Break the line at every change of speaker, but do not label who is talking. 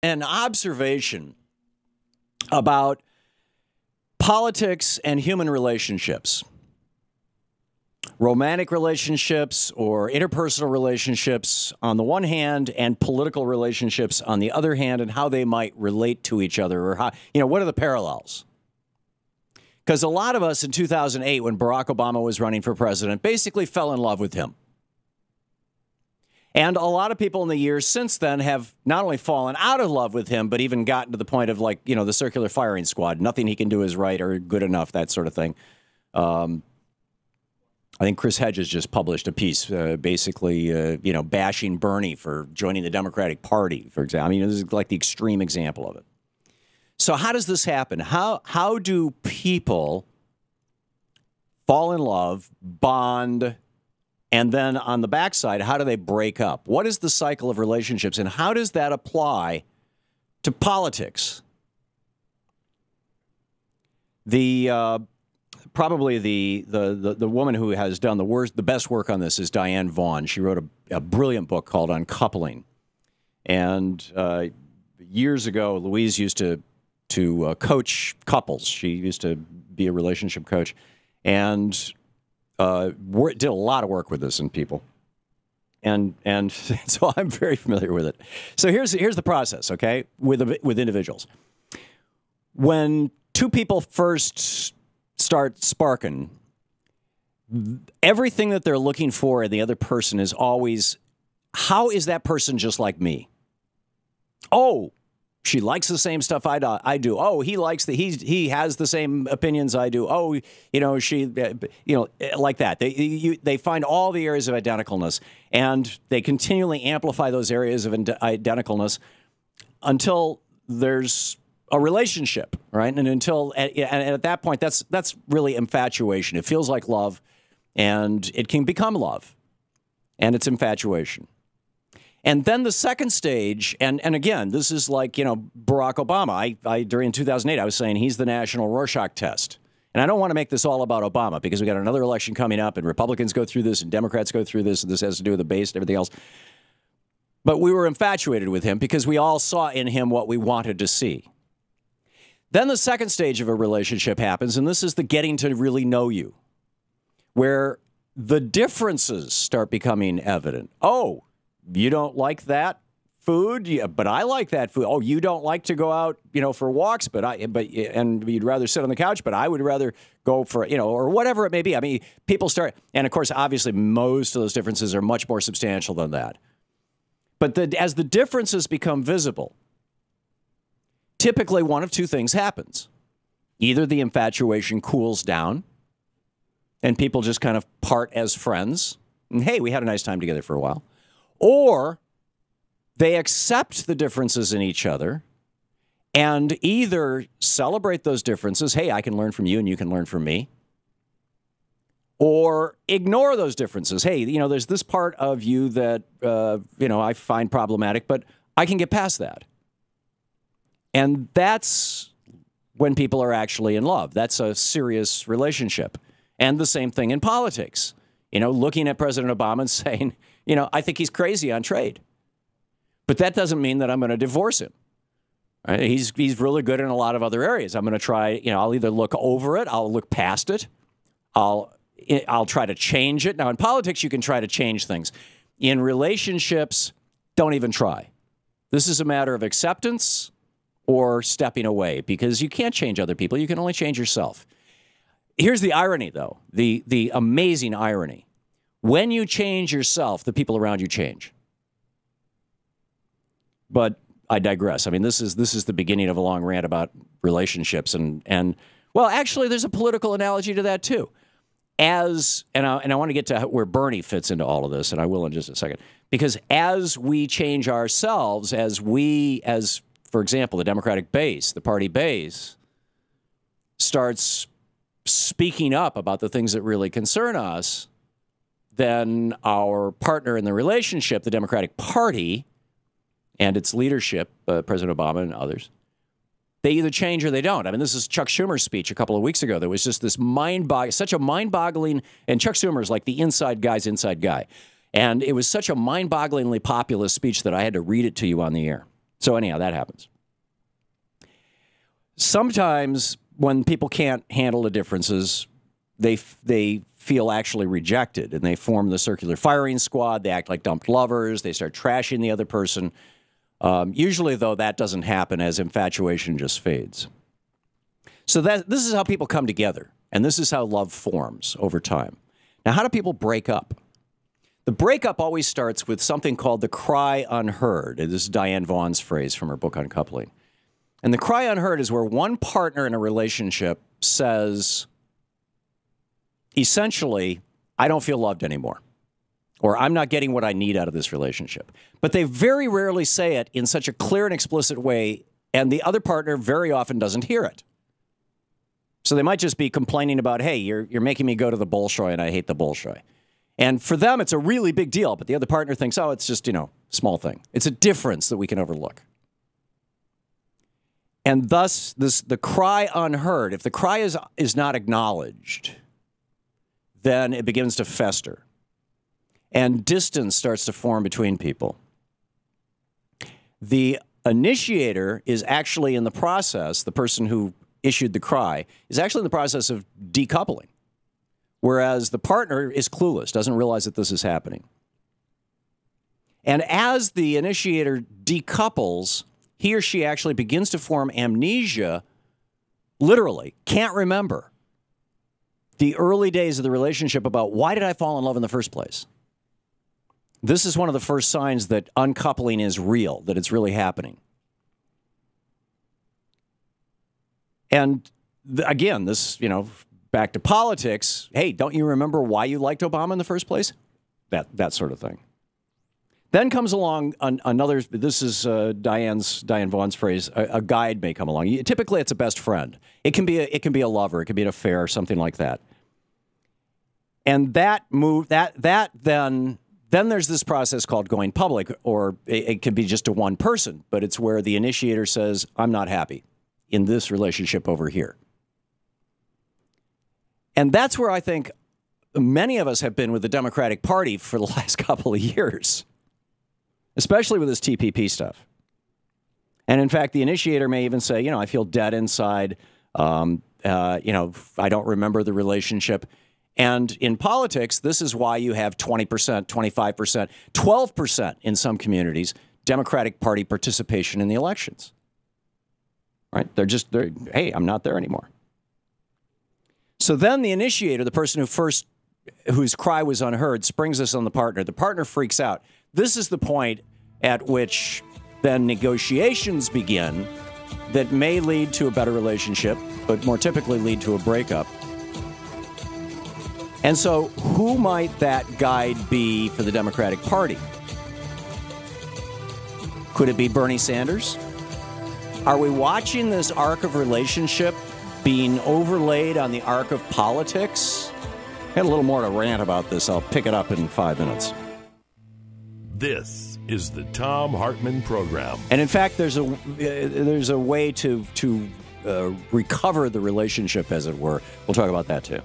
an observation about politics and human relationships, romantic relationships or interpersonal relationships on the one hand and political relationships on the other hand, and how they might relate to each other, or how, what are the parallels? Because a lot of us in 2008, when Barack Obama was running for president, basically fell in love with him. And a lot of people in the years since then have not only fallen out of love with him, but even gotten to the point of, like, the circular firing squad. Nothing he can do is right or good enough, that sort of thing. I think Chris Hedges just published a piece basically, bashing Bernie for joining the Democratic Party, for example. I mean, this is like the extreme example of it. So how does this happen? How do people fall in love, bond, and then on the backside, how do they break up? What is the cycle of relationships, and how does that apply to politics? Probably the woman who has done the best work on this is Diane Vaughn. She wrote a brilliant book called Uncoupling. And years ago, Louise used to coach couples. She used to be a relationship coach, and did a lot of work with this in people. And so I'm very familiar with it. So here's the process, okay, with individuals. When two people first start sparking, everything that they're looking for in the other person is always, how is that person just like me? Oh, she likes the same stuff I do. Oh, he has the same opinions I do. Oh, she, like that. They find all the areas of identicalness, and they continually amplify those areas of identicalness until there's a relationship, right? And at that point, that's really infatuation. It feels like love, and it can become love, and it's infatuation. And then the second stage, and again, this is like, Barack Obama. I during 2008, I was saying he's the national Rorschach test. And I don't want to make this all about Obama, because we got another election coming up, and Republicans go through this, and Democrats go through this, and this has to do with the base and everything else. But we were infatuated with him because we all saw in him what we wanted to see. Then the second stage of a relationship happens, and this is the getting to really know you, where the differences start becoming evident. Oh, you don't like that food, yeah, but I like that food. Oh, you don't like to go out, for walks, and you'd rather sit on the couch, but I would rather go for, or whatever it may be. I mean, people start, and of course, obviously, most of those differences are much more substantial than that. But as the differences become visible, typically one of two things happens. Either the infatuation cools down, and people just kind of part as friends, and hey, we had a nice time together for a while. Or they accept the differences in each other and either celebrate those differences, hey, I can learn from you and you can learn from me, or ignore those differences. Hey, there's this part of you that, I find problematic, but I can get past that. And that's when people are actually in love. That's a serious relationship. And the same thing in politics. Looking at President Obama and saying, I think he's crazy on trade. But that doesn't mean that I'm going to divorce him. Right? He's really good in a lot of other areas. I'm going to try, I'll either look over it, I'll look past it, I'll try to change it. Now, in politics, you can try to change things. In relationships, don't even try. This is a matter of acceptance or stepping away, because you can't change other people. You can only change yourself. Here's the irony, though, the amazing irony. When you change yourself, the people around you change. But I digress. I mean, this is the beginning of a long rant about relationships, and well, actually, there's a political analogy to that too. And I want to get to where Bernie fits into all of this, and I will in just a second. Because as we change ourselves, as for example, the Democratic base, the party base, starts speaking up about the things that really concern us, then our partner in the relationship, the Democratic Party, and its leadership, President Obama and others, they either change or they don't. I mean, this is Chuck Schumer's speech a couple of weeks ago. There was just this such a mind-boggling, and Chuck Schumer is like the inside guy's inside guy. And it was such a mind-bogglingly populist speech that I had to read it to you on the air. So anyhow, that happens. Sometimes when people can't handle the differences, they feel actually rejected, and they form the circular firing squad. They act like dumped lovers. They start trashing the other person. Usually, though, that doesn't happen as infatuation just fades. So this is how people come together, and this is how love forms over time. Now, how do people break up? The breakup always starts with something called the cry unheard. This is Diane Vaughan's phrase from her book on coupling. And the cry unheard is where one partner in a relationship says, essentially, I don't feel loved anymore, or I'm not getting what I need out of this relationship. But they very rarely say it in such a clear and explicit way, and the other partner very often doesn't hear it. So they might just be complaining about, hey, you're making me go to the Bolshoi, and I hate the Bolshoi. And for them, it's a really big deal, but the other partner thinks, oh, it's just, small thing. It's a difference that we can overlook. And thus, the cry unheard, if the cry is not acknowledged, then it begins to fester. And distance starts to form between people. The initiator is actually in the process, the person who issued the cry, is actually in the process of decoupling. Whereas the partner is clueless, doesn't realize that this is happening. And as the initiator decouples, he or she actually begins to form amnesia, literally, can't remember the early days of the relationship about why did I fall in love in the first place. This is one of the first signs that uncoupling is real, that it's really happening. And again, this, back to politics. Hey, don't you remember why you liked Obama in the first place? That sort of thing. Then comes along another, this is Diane Vaughan's phrase, a guide may come along. Typically, it's a best friend. It can be a lover. It can be an affair, something like that. And then there's this process called going public, or it can be just to one person, but it's where the initiator says, I'm not happy in this relationship over here. And that's where I think many of us have been with the Democratic Party for the last couple of years, especially with this TPP stuff. And in fact, the initiator may even say, I feel dead inside. I don't remember the relationship. And in politics, this is why you have 20%, 25%, 12% in some communities, Democratic Party participation in the elections. Right? They're hey, I'm not there anymore. So then the initiator, the person whose cry was unheard, springs this on the partner. The partner freaks out. This is the point at which then negotiations begin that may lead to a better relationship, but more typically lead to a breakup. And so who might that guide be for the Democratic Party? Could it be Bernie Sanders? Are we watching this arc of relationship being overlaid on the arc of politics? I had a little more to rant about this. I'll pick it up in 5 minutes.
This is the Thom Hartmann Program.
And in fact, there's a way to recover the relationship, as it were. We'll talk about that too.